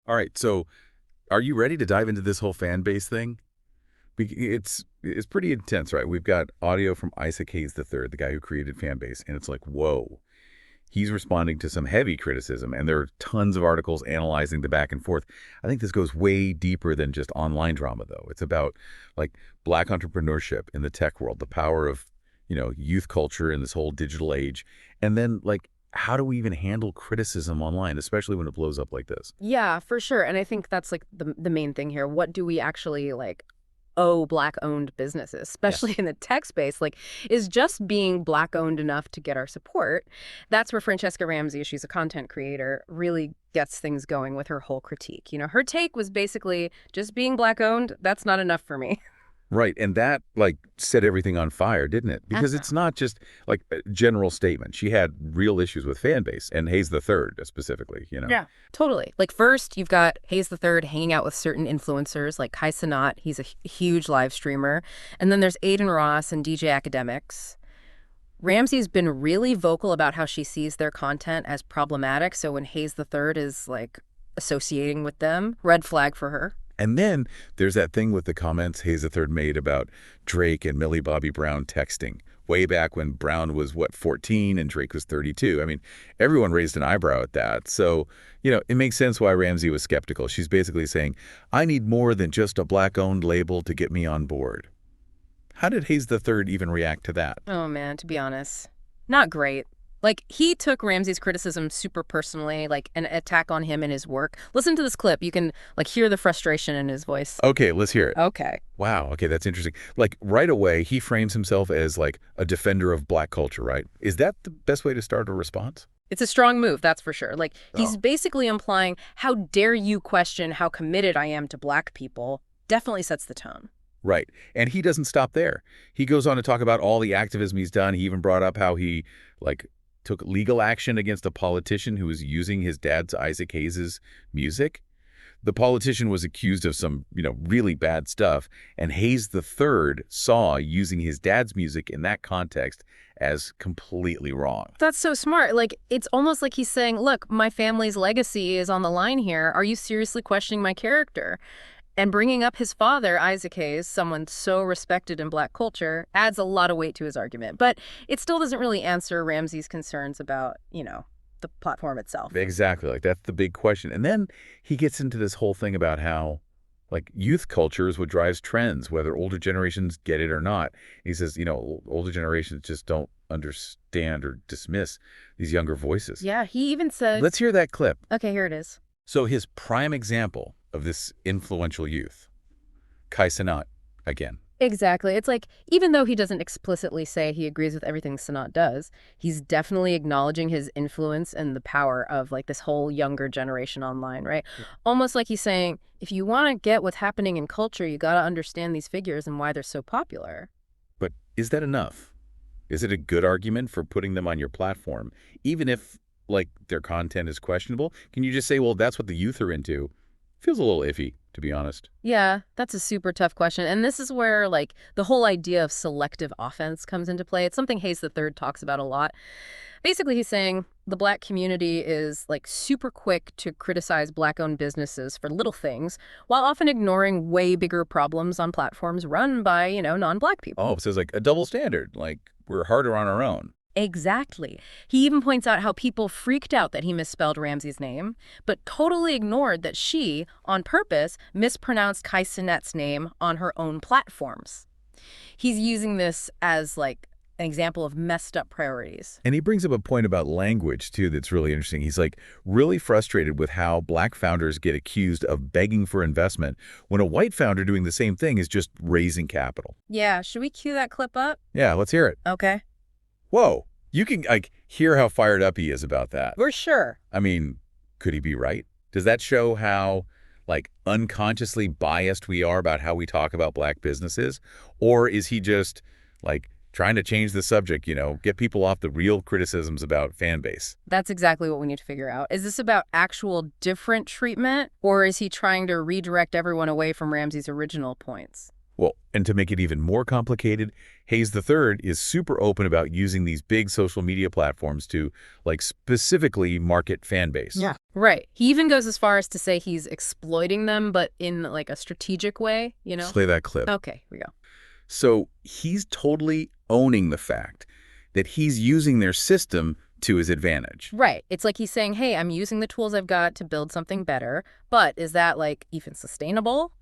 All right, so are you ready to dive into this whole fan base thing? It's pretty intense, right? We've got audio from Isaac Hayes III, the guy who created Fanbase, and it's like, whoa. He's responding to some heavy criticism, and there are tons of articles analyzing the back and forth. I think this goes way deeper than just online drama, though. It's about like black entrepreneurship in the tech world, the power of, youth culture in this whole digital age, and then like how do we even handle criticism online, especially when it blows up like this? Yeah, for sure. And I think that's like the main thing here. What do we actually like owe black-owned businesses, especially Yes. in the tech space? Like, is just being black-owned enough to get our support? That's where Francesca Ramsey, she's a content creator, really gets things going with her whole critique. Her take was basically just being black-owned, that's not enough for me. Right, and that, like, set everything on fire, didn't it? Because it's not just, like, a general statement. She had real issues with fan base, and Hayes the Third specifically. Yeah. Totally. Like first, you've got Hayes the Third hanging out with certain influencers like Kai Cenat. He's a huge live streamer. And then there's Aiden Ross and DJ Academics. Ramsey's been really vocal about how she sees their content as problematic. So when Hayes the Third is like associating with them, red flag for her. And then there's that thing with the comments Hayes the Third made about Drake and Millie Bobby Brown texting way back when Brown was, 14 and Drake was 32. I mean, everyone raised an eyebrow at that. So, it makes sense why Ramsey was skeptical. She's basically saying, I need more than just a black-owned label to get me on board. How did Hayes the Third even react to that? Oh man, to be honest, not great. Like, he took Ramsey's criticism super personally, like an attack on him and his work. Listen to this clip. You can, like, hear the frustration in his voice. Okay, let's hear it. Okay. Wow, okay, that's interesting. Like, right away, he frames himself as, like, a defender of black culture, right? Is that the best way to start a response? It's a strong move, that's for sure. Like, he's Oh. basically implying, how dare you question how committed I am to black people? Definitely sets the tone. Right. And he doesn't stop there. He goes on to talk about all the activism he's done. He even brought up how he, like, took legal action against a politician who was using his dad's Isaac Hayes' music. The politician was accused of some, really bad stuff, and Hayes the Third saw using his dad's music in that context as completely wrong. That's so smart. Like, it's almost like he's saying, look, my family's legacy is on the line here. Are you seriously questioning my character? And bringing up his father, Isaac Hayes, someone so respected in black culture, adds a lot of weight to his argument. But it still doesn't really answer Ramsey's concerns about, the platform itself. Exactly. Like, that's the big question. And then he gets into this whole thing about how, like, youth culture is what drives trends, whether older generations get it or not. He says, older generations just don't understand or dismiss these younger voices. Yeah, he even said... Let's hear that clip. Okay, here it is. So his prime example of this influential youth, Kai Cenat, again. Exactly. It's like, even though he doesn't explicitly say he agrees with everything Sanat does, he's definitely acknowledging his influence and the power of, like, this whole younger generation online, right? Yeah. Almost like he's saying, if you want to get what's happening in culture, you got to understand these figures and why they're so popular. But is that enough? Is it a good argument for putting them on your platform, even if, like, their content is questionable? Can you just say, well, that's what the youth are into? Feels a little iffy, to be honest. Yeah, that's a super tough question. And this is where, like, the whole idea of selective offense comes into play. It's something Hayes III talks about a lot. Basically, he's saying the black community is, like, super quick to criticize black-owned businesses for little things, while often ignoring way bigger problems on platforms run by, non-black people. Oh, so it's like a double standard. Like, we're harder on our own. Exactly. He even points out how people freaked out that he misspelled Ramsey's name, but totally ignored that she, on purpose, mispronounced Kai Cenat's name on her own platforms. He's using this as, like, an example of messed up priorities. And he brings up a point about language, too, that's really interesting. He's, like, really frustrated with how black founders get accused of begging for investment when a white founder doing the same thing is just raising capital. Yeah, should we cue that clip up? Yeah, let's hear it. Okay. Whoa, you can, like, hear how fired up he is about that. For sure. I mean, could he be right? Does that show how, like, unconsciously biased we are about how we talk about black businesses? Or is he just, like, trying to change the subject, get people off the real criticisms about fan base? That's exactly what we need to figure out. Is this about actual different treatment, or is he trying to redirect everyone away from Ramsey's original points? Well, and to make it even more complicated, Hayes III is super open about using these big social media platforms to, like, specifically market fan base. Yeah. Right. He even goes as far as to say he's exploiting them, but in like a strategic way, you know? Play that clip. Okay, here we go. So he's totally owning the fact that he's using their system to his advantage. Right. It's like he's saying, hey, I'm using the tools I've got to build something better, but is that like even sustainable?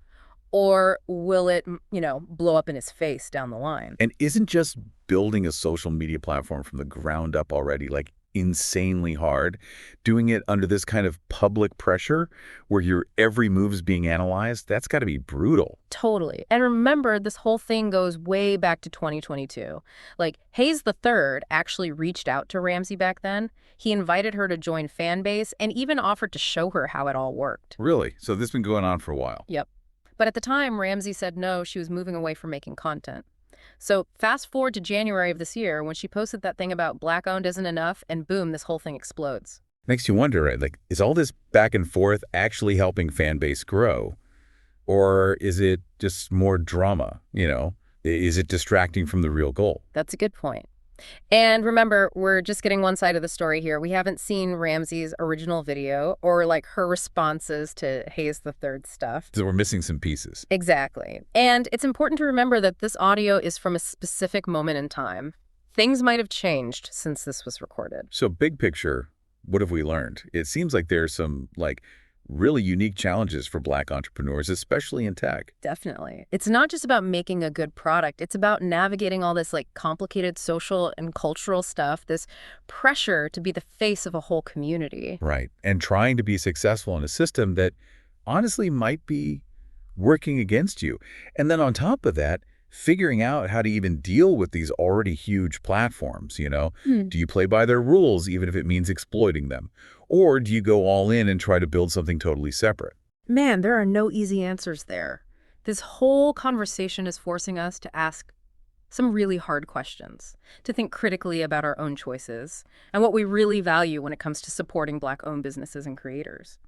Or will it, blow up in his face down the line? And isn't just building a social media platform from the ground up already, like, insanely hard? Doing it under this kind of public pressure where your every move is being analyzed, that's got to be brutal. Totally. And remember, this whole thing goes way back to 2022. Like, Hayes III actually reached out to Ramsey back then. He invited her to join Fanbase and even offered to show her how it all worked. Really? So this has been going on for a while. Yep. But at the time, Ramsey said no, she was moving away from making content. So fast forward to January of this year when she posted that thing about Black-owned isn't enough, and boom, this whole thing explodes. Makes you wonder, right? Like, is all this back and forth actually helping fan base grow? Or is it just more drama, Is it distracting from the real goal? That's a good point. And remember, we're just getting one side of the story here. We haven't seen Ramsey's original video or like her responses to Hayes III's stuff. So we're missing some pieces. Exactly. And it's important to remember that this audio is from a specific moment in time. Things might have changed since this was recorded. So big picture, what have we learned? It seems like there's some, like, really unique challenges for Black entrepreneurs, especially in tech. Definitely. It's not just about making a good product. It's about navigating all this like complicated social and cultural stuff, this pressure to be the face of a whole community. Right. And trying to be successful in a system that honestly might be working against you. And then on top of that, figuring out how to even deal with these already huge platforms, Do you play by their rules, even if it means exploiting them? Or do you go all in and try to build something totally separate? Man, there are no easy answers there. This whole conversation is forcing us to ask some really hard questions, to think critically about our own choices and what we really value when it comes to supporting Black-owned businesses and creators.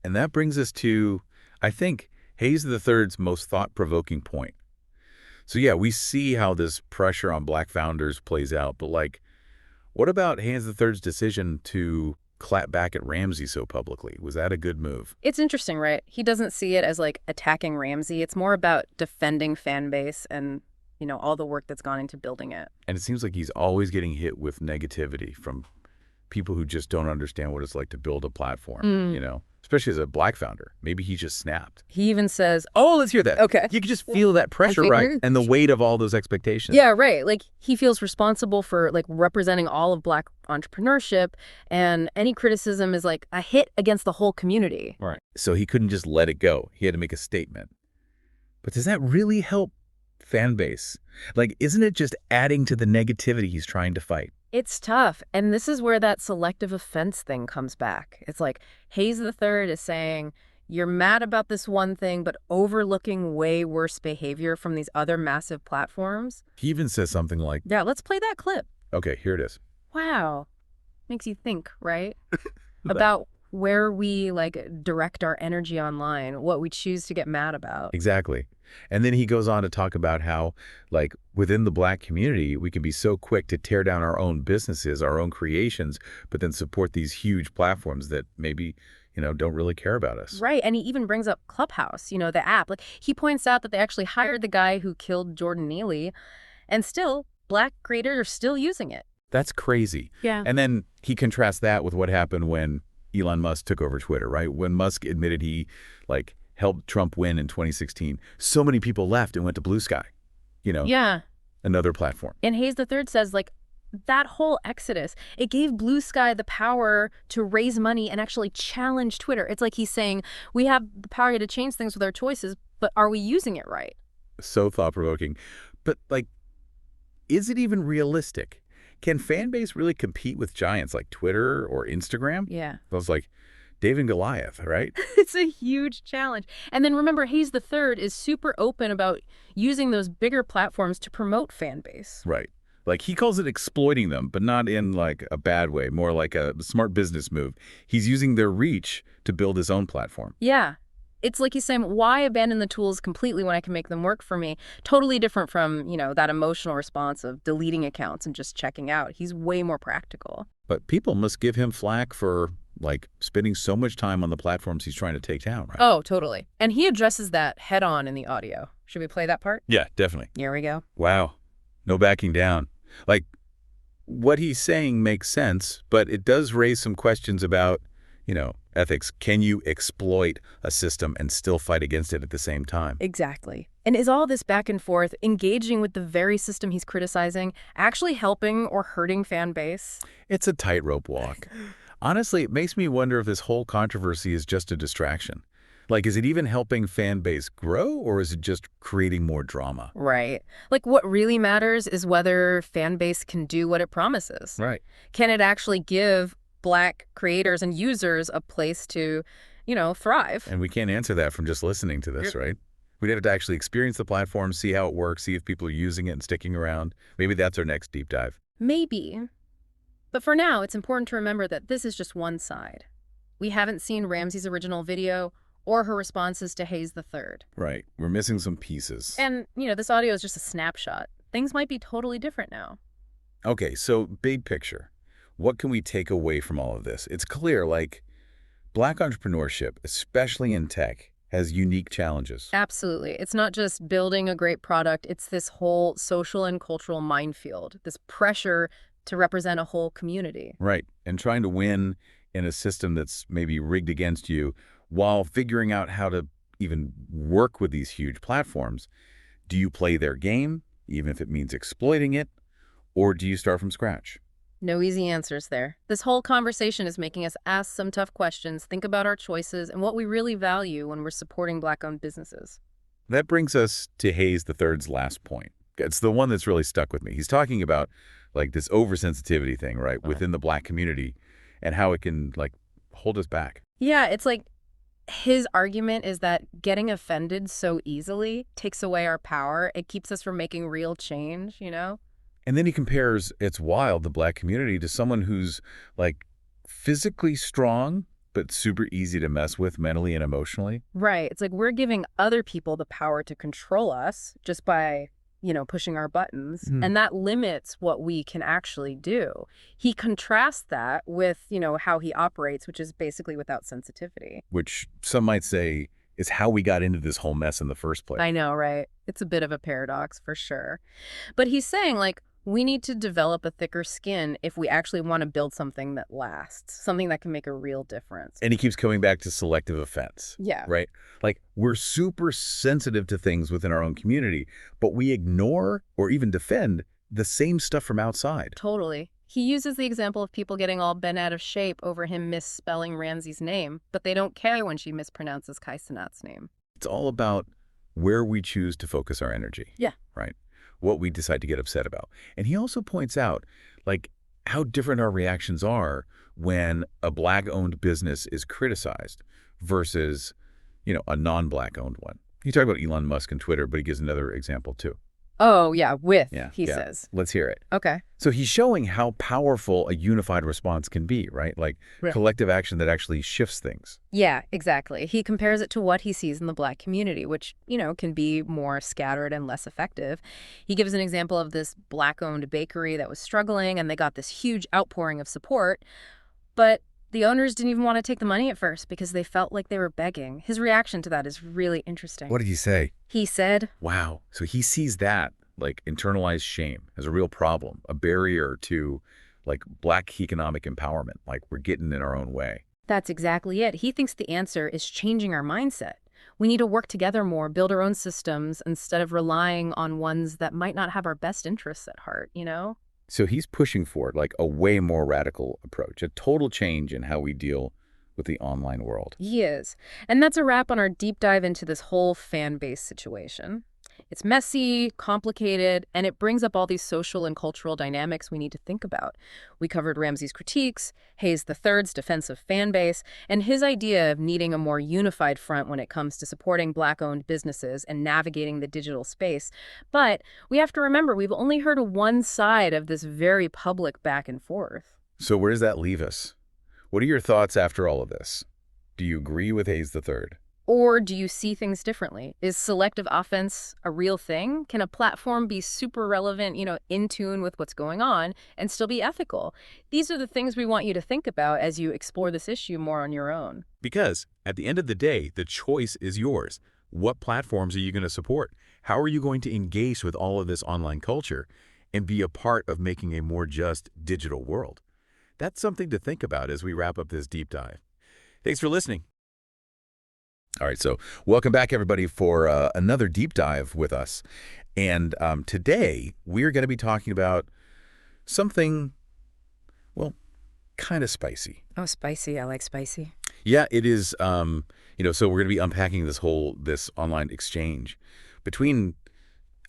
And that brings us to, I think, Hayes III's most thought-provoking point. So yeah, we see how this pressure on Black founders plays out, but like, what about Hayes III's decision to clap back at Ramsey so publicly? Was that a good move? It's interesting, right? He doesn't see it as like attacking Ramsey. It's more about defending Fanbase and, all the work that's gone into building it. And it seems like he's always getting hit with negativity from people who just don't understand what it's like to build a platform, especially as a Black founder. Maybe he just snapped. He even says, oh, let's hear that. Okay. You can just feel that pressure, right? And the weight of all those expectations. Yeah, right. Like he feels responsible for like representing all of Black entrepreneurship, and any criticism is like a hit against the whole community. Right. So he couldn't just let it go. He had to make a statement. But does that really help Fanbase? Like, isn't it just adding to the negativity he's trying to fight? It's tough. And this is where that selective offense thing comes back. It's like Hayes III is saying, you're mad about this one thing, but overlooking way worse behavior from these other massive platforms. He even says something like, yeah, let's play that clip. Okay, here it is. Wow. Makes you think, right? About where we like direct our energy online, what we choose to get mad about. Exactly. And then he goes on to talk about how, like, within the Black community, we can be so quick to tear down our own businesses, our own creations, but then support these huge platforms that maybe, don't really care about us. Right. And he even brings up Clubhouse, the app. Like, he points out that they actually hired the guy who killed Jordan Neely, and still, Black creators are still using it. That's crazy. Yeah. And then he contrasts that with what happened when Elon Musk took over Twitter, right? When Musk admitted he, helped Trump win in 2016, so many people left and went to Blue Sky, Yeah. another platform. And Hayes III says, that whole exodus, it gave Blue Sky the power to raise money and actually challenge Twitter. It's like he's saying, we have the power to change things with our choices, but are we using it right? So thought-provoking. But, is it even realistic? Can Fanbase really compete with giants like Twitter or Instagram? Yeah. Those like David and Goliath, right? It's a huge challenge. And then remember, Hayes III is super open about using those bigger platforms to promote Fanbase. Right. Like, he calls it exploiting them, but not in, a bad way, more like a smart business move. He's using their reach to build his own platform. Yeah. It's like he's saying, why abandon the tools completely when I can make them work for me? Totally different from, that emotional response of deleting accounts and just checking out. He's way more practical. But people must give him flack for, like, spending so much time on the platforms he's trying to take down, right? Oh, totally. And he addresses that head on in the audio. Should we play that part? Yeah, definitely. Here we go. Wow. No backing down. Like, what he's saying makes sense, but it does raise some questions about, ethics. Can you exploit a system and still fight against it at the same time? Exactly. And is all this back and forth, engaging with the very system he's criticizing, actually helping or hurting fan base? It's a tightrope walk. Honestly, it makes me wonder if this whole controversy is just a distraction. Like, is it even helping fan base grow, or is it just creating more drama? Right. Like, what really matters is whether fan base can do what it promises. Right. Can it actually give Black creators and users a place to, thrive? And we can't answer that from just listening to this, right? We'd have to actually experience the platform, see how it works, see if people are using it and sticking around. Maybe that's our next deep dive. Maybe. But for now, it's important to remember that this is just one side. We haven't seen Ramsey's original video or her responses to Hayes III. Right. We're missing some pieces. And, this audio is just a snapshot. Things might be totally different now. Okay, so big picture. What can we take away from all of this? It's clear, like, Black entrepreneurship, especially in tech, has unique challenges. Absolutely. It's not just building a great product. It's this whole social and cultural minefield, this pressure to represent a whole community. Right. And trying to win in a system that's maybe rigged against you while figuring out how to even work with these huge platforms. Do you play their game, even if it means exploiting it, or do you start from scratch? No easy answers there. This whole conversation is making us ask some tough questions, think about our choices, and what we really value when we're supporting Black-owned businesses. That brings us to Hayes III's last point. It's the one that's really stuck with me. He's talking about, like, this oversensitivity thing, right, within the Black community and how it can, like, hold us back. Yeah, it's like his argument is that getting offended so easily takes away our power. It keeps us from making real change. And then he compares, it's wild, the Black community to someone who's, like, physically strong, but super easy to mess with mentally and emotionally. Right. It's like we're giving other people the power to control us just by, pushing our buttons. And that limits what we can actually do. He contrasts that with, how he operates, which is basically without sensitivity. Which some might say is how we got into this whole mess in the first place. I know, right? It's a bit of a paradox for sure. But he's saying, like, we need to develop a thicker skin if we actually want to build something that lasts, something that can make a real difference. And he keeps coming back to selective offense. Yeah. Right? Like, we're super sensitive to things within our own community, but we ignore or even defend the same stuff from outside. Totally. He uses the example of people getting all bent out of shape over him misspelling Ramsey's name, but they don't care when she mispronounces Kaisenat's name. It's all about where we choose to focus our energy. Yeah. Right? What we decide to get upset about. And he also points out, like, how different our reactions are when a Black-owned business is criticized versus, a non-Black-owned one. You talk about Elon Musk and Twitter, but he gives another example too. Oh, yeah, he says. Let's hear it. Okay. So he's showing how powerful a unified response can be, right? Like, collective action that actually shifts things. Yeah, exactly. He compares it to what he sees in the Black community, which, can be more scattered and less effective. He gives an example of this Black-owned bakery that was struggling, and they got this huge outpouring of support. But the owners didn't even want to take the money at first because they felt like they were begging. His reaction to that is really interesting. What did he say? He said, wow. So he sees that, like, internalized shame as a real problem, a barrier to, like, Black economic empowerment. Like, we're getting in our own way. That's exactly it. He thinks the answer is changing our mindset. We need to work together more, build our own systems instead of relying on ones that might not have our best interests at heart, So he's pushing for, like, a way more radical approach, a total change in how we deal with the online world. He is. And that's a wrap on our deep dive into this whole fan base situation. It's messy, complicated, and it brings up all these social and cultural dynamics we need to think about. We covered Ramsey's critiques, Hayes III's defense of fan base, and his idea of needing a more unified front when it comes to supporting Black-owned businesses and navigating the digital space. But we have to remember we've only heard one side of this very public back and forth. So where does that leave us? What are your thoughts after all of this? Do you agree with Hayes III? Or do you see things differently? Is selective offense a real thing? Can a platform be super relevant, in tune with what's going on and still be ethical? These are the things we want you to think about as you explore this issue more on your own. Because at the end of the day, the choice is yours. What platforms are you going to support? How are you going to engage with all of this online culture and be a part of making a more just digital world? That's something to think about as we wrap up this deep dive. Thanks for listening. All right, so welcome back, everybody, for another deep dive with us. And today, we're going to be talking about something, well, kind of spicy. Oh, spicy. I like spicy. Yeah, it is. So we're going to be unpacking this online exchange between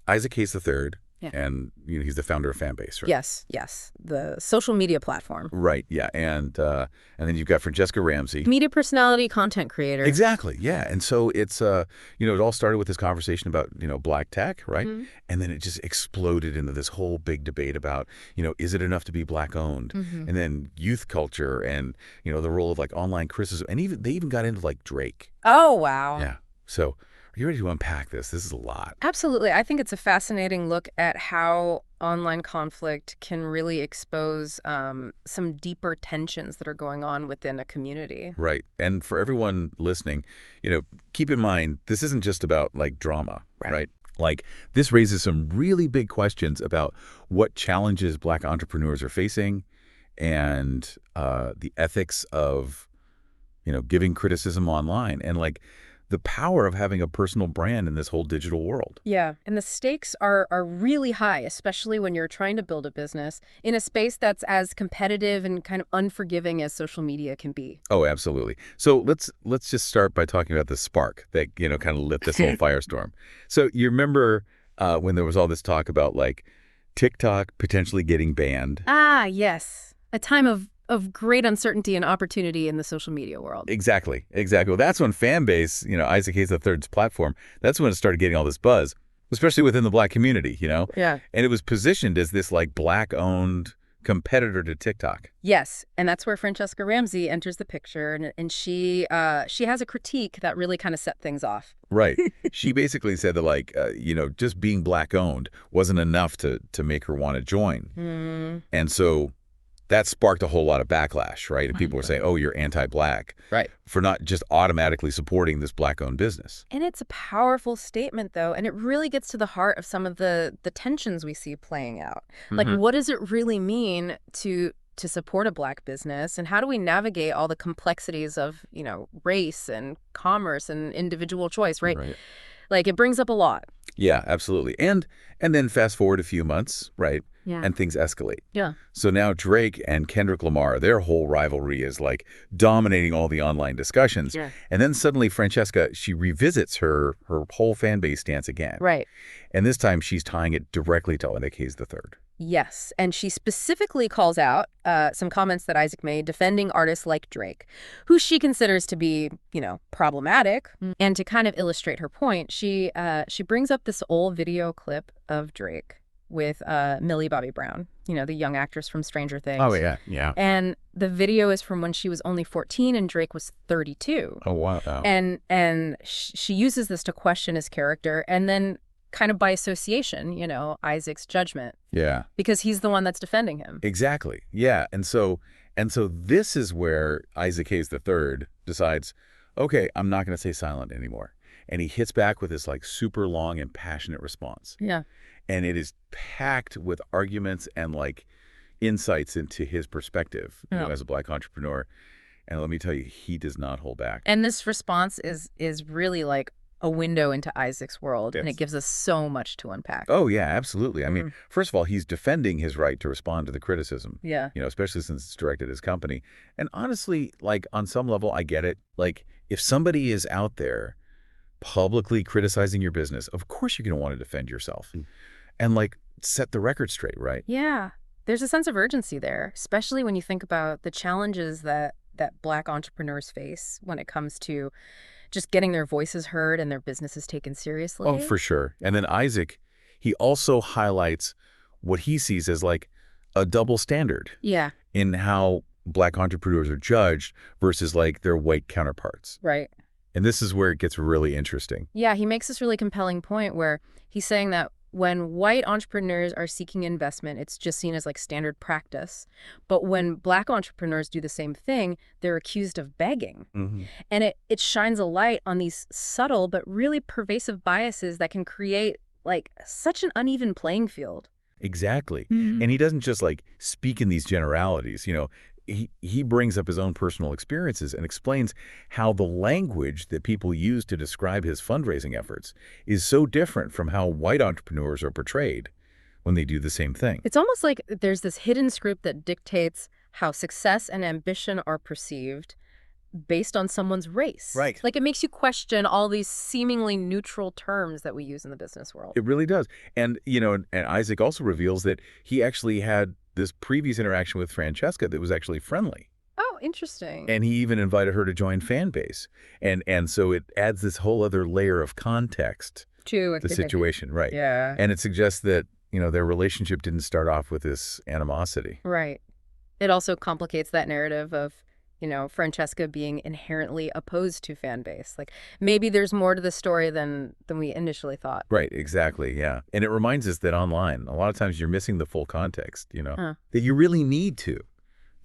Isaac Hayes III Yeah. and he's the founder of Fanbase, right? Yes. The social media platform. Right. Yeah, and then you've got Francesca Ramsey. Media personality, content creator. Exactly. Yeah, and so it's it all started with this conversation about black tech, right? Mhm. And then it just exploded into this whole big debate about is it enough to be black owned, Mhm. and then youth culture and the role of like online criticism, and they even got into like Drake. Oh, wow. Yeah. So are you ready to unpack this? This is a lot. Absolutely. I think it's a fascinating look at how online conflict can really expose some deeper tensions that are going on within a community. Right. And for everyone listening, keep in mind, this isn't just about like drama, right? Like this raises some really big questions about what challenges Black entrepreneurs are facing and the ethics of, giving criticism online and like the power of having a personal brand in this whole digital world. Yeah, and the stakes are really high, especially when you're trying to build a business in a space that's as competitive and kind of unforgiving as social media can be. Oh, absolutely. So let's just start by talking about the spark that kind of lit this whole firestorm. So you remember when there was all this talk about like TikTok potentially getting banned? Ah, yes. A time of great uncertainty and opportunity in the social media world. Exactly. Well, that's when Fanbase, Isaac Hayes III's platform, that's when it started getting all this buzz, especially within the Black community, Yeah. And it was positioned as this like Black-owned competitor to TikTok. Yes, and that's where Francesca Ramsey enters the picture, and she has a critique that really kind of set things off. Right. She basically said that like, just being Black-owned wasn't enough to make her want to join. Mm. And so that sparked a whole lot of backlash, right? And people were saying, oh, you're anti-Black. Right. For not just automatically supporting this Black-owned business. And it's a powerful statement, though, and it really gets to the heart of some of the tensions we see playing out. Like, what does it really mean to support a Black business, and how do we navigate all the complexities of, race and commerce and individual choice, right? Right. Like, it brings up a lot. Yeah, absolutely. And then fast forward a few months, right? Yeah. And things escalate. Yeah. So now Drake and Kendrick Lamar, their whole rivalry is like dominating all the online discussions. Yeah. And then suddenly Francesca, she revisits her whole fan base stance again. Right. And this time she's tying it directly to Isaac Hayes III. Yes, and she specifically calls out some comments that Isaac made defending artists like Drake, who she considers to be, problematic. And to kind of illustrate her point, she brings up this old video clip of Drake with Millie Bobby Brown, the young actress from Stranger Things. Oh, yeah. Yeah. And the video is from when she was only 14 and Drake was 32. Oh, wow. And she uses this to question his character and then kind of by association, Isaac's judgment. Yeah. Because he's the one that's defending him. Exactly. Yeah. And so this is where Isaac Hayes III decides, okay, I'm not going to stay silent anymore. And he hits back with this like super long and passionate response. Yeah. And it is packed with arguments and like insights into his perspective as a Black entrepreneur. And let me tell you, he does not hold back. And this response is really like a window into Isaac's world, and it gives us so much to unpack. Oh, yeah, absolutely. I mean, first of all, he's defending his right to respond to the criticism. Yeah. Especially since it's directed at his company. And honestly, like on some level, I get it. Like if somebody is out there publicly criticizing your business, of course you're going to want to defend yourself and like set the record straight, right? Yeah. There's a sense of urgency there, especially when you think about the challenges that Black entrepreneurs face when it comes to just getting their voices heard and their businesses taken seriously. Oh, for sure. And then Isaac, he also highlights what he sees as like a double standard in how Black entrepreneurs are judged versus like their white counterparts. Right. And this is where it gets really interesting. Yeah, he makes this really compelling point where he's saying that when white entrepreneurs are seeking investment, it's just seen as like standard practice. But when black entrepreneurs do the same thing, they're accused of begging. Hmm. And it shines a light on these subtle but really pervasive biases that can create like such an uneven playing field. Exactly. And he doesn't just like speak in these generalities, he brings up his own personal experiences and explains how the language that people use to describe his fundraising efforts is so different from how white entrepreneurs are portrayed when they do the same thing. It's almost like there's this hidden script that dictates how success and ambition are perceived based on someone's race. Right. Like it makes you question all these seemingly neutral terms that we use in the business world. It really does. And, and Isaac also reveals that he actually had this previous interaction with Francesca that was actually friendly. Oh, interesting. And he even invited her to join Fanbase. And so it adds this whole other layer of context to the situation, right? Yeah. And it suggests that, their relationship didn't start off with this animosity. Right. It also complicates that narrative of, Francesca being inherently opposed to Fanbase. Like maybe there's more to the story than we initially thought. Right, exactly, yeah. And it reminds us that online, a lot of times you're missing the full context, that you really need to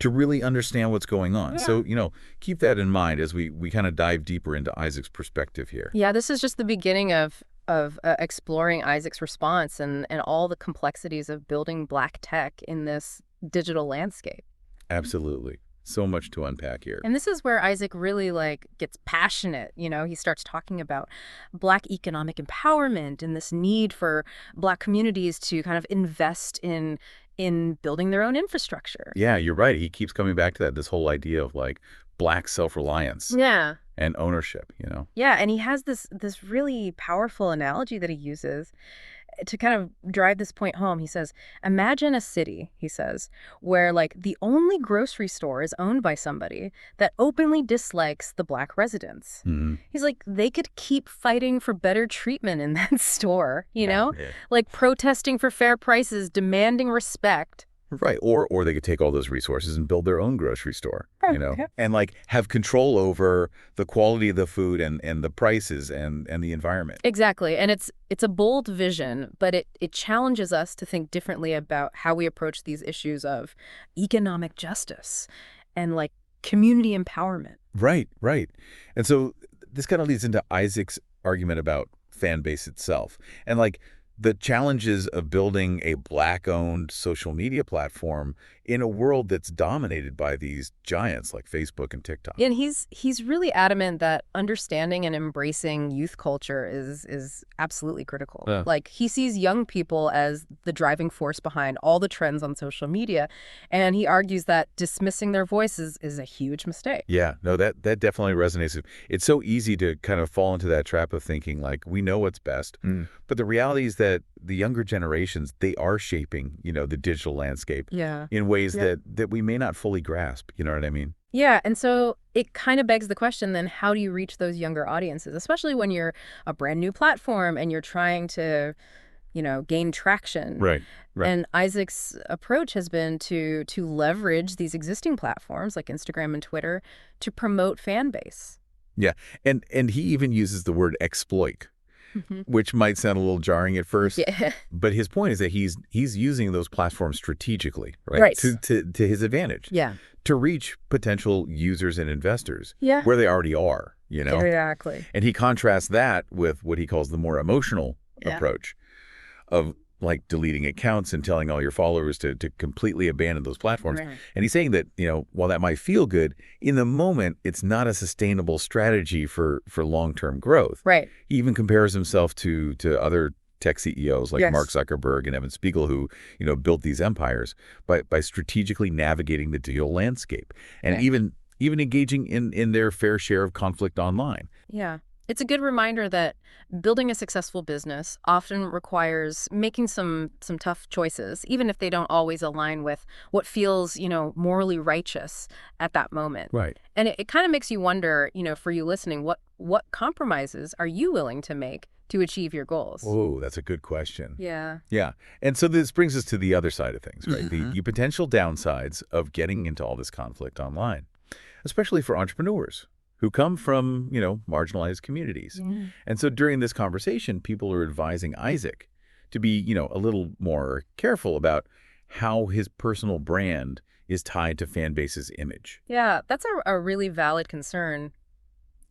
really understand what's going on. Yeah. So, keep that in mind as we kind of dive deeper into Isaac's perspective here. Yeah, this is just the beginning of exploring Isaac's response and all the complexities of building black tech in this digital landscape. Absolutely. So much to unpack here. And this is where Isaac really gets passionate. He starts talking about black economic empowerment and this need for black communities to kind of invest in building their own infrastructure. Yeah, you're right. He keeps coming back to that, this whole idea of black self-reliance. Yeah. And ownership, Yeah, and he has this really powerful analogy that he uses to kind of drive this point home. He says, imagine a city, he says, where the only grocery store is owned by somebody that openly dislikes the black residents. Mm-hmm. He's like, they could keep fighting for better treatment in that store, Yeah. like protesting for fair prices, demanding respect. Right. Or they could take all those resources and build their own grocery store, Yeah. and have control over the quality of the food and the prices and the environment. Exactly. And it's a bold vision, but it challenges us to think differently about how we approach these issues of economic justice and community empowerment. Right. And so this kind of leads into Isaac's argument about Fanbase itself. And the challenges of building a black-owned social media platform in a world that's dominated by these giants like Facebook and TikTok. And he's really adamant that understanding and embracing youth culture is absolutely critical. Yeah. He sees young people as the driving force behind all the trends on social media, and he argues that dismissing their voices is a huge mistake. Yeah, no, that definitely resonates. It's so easy to kind of fall into that trap of thinking we know what's best. But the reality is that the younger generations, they are shaping, the digital landscape in ways that we may not fully grasp. You know what I mean? Yeah, and so it kind of begs the question then, how do you reach those younger audiences, especially when you're a brand new platform and you're trying to, gain traction? Right. And Isaac's approach has been to leverage these existing platforms like Instagram and Twitter to promote Fanbase. Yeah, and he even uses the word exploit, which might sound a little jarring at first. Yeah. But his point is that he's using those platforms strategically, right? To his advantage. Yeah. To reach potential users and investors Yeah. where they already are, Exactly. And he contrasts that with what he calls the more emotional approach of deleting accounts and telling all your followers to completely abandon those platforms. Right. And he's saying that, while that might feel good, in the moment, it's not a sustainable strategy for long-term growth. Right. He even compares himself to other tech CEOs like Yes. Mark Zuckerberg and Evan Spiegel who, built these empires by strategically navigating the digital landscape and even engaging in their fair share of conflict online. Yeah. It's a good reminder that building a successful business often requires making some tough choices, even if they don't always align with what feels, morally righteous at that moment. Right. And it kind of makes you wonder, for you listening, what compromises are you willing to make to achieve your goals? Oh, that's a good question. Yeah. Yeah. And so this brings us to the other side of things, right? The potential downsides of getting into all this conflict online, especially for entrepreneurs. who come from, marginalized communities. Yeah. And so during this conversation, people are advising Isaac to be, a little more careful about how his personal brand is tied to Fanbase's image. Yeah, that's a really valid concern.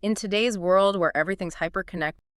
In today's world where everything's hyper-connected,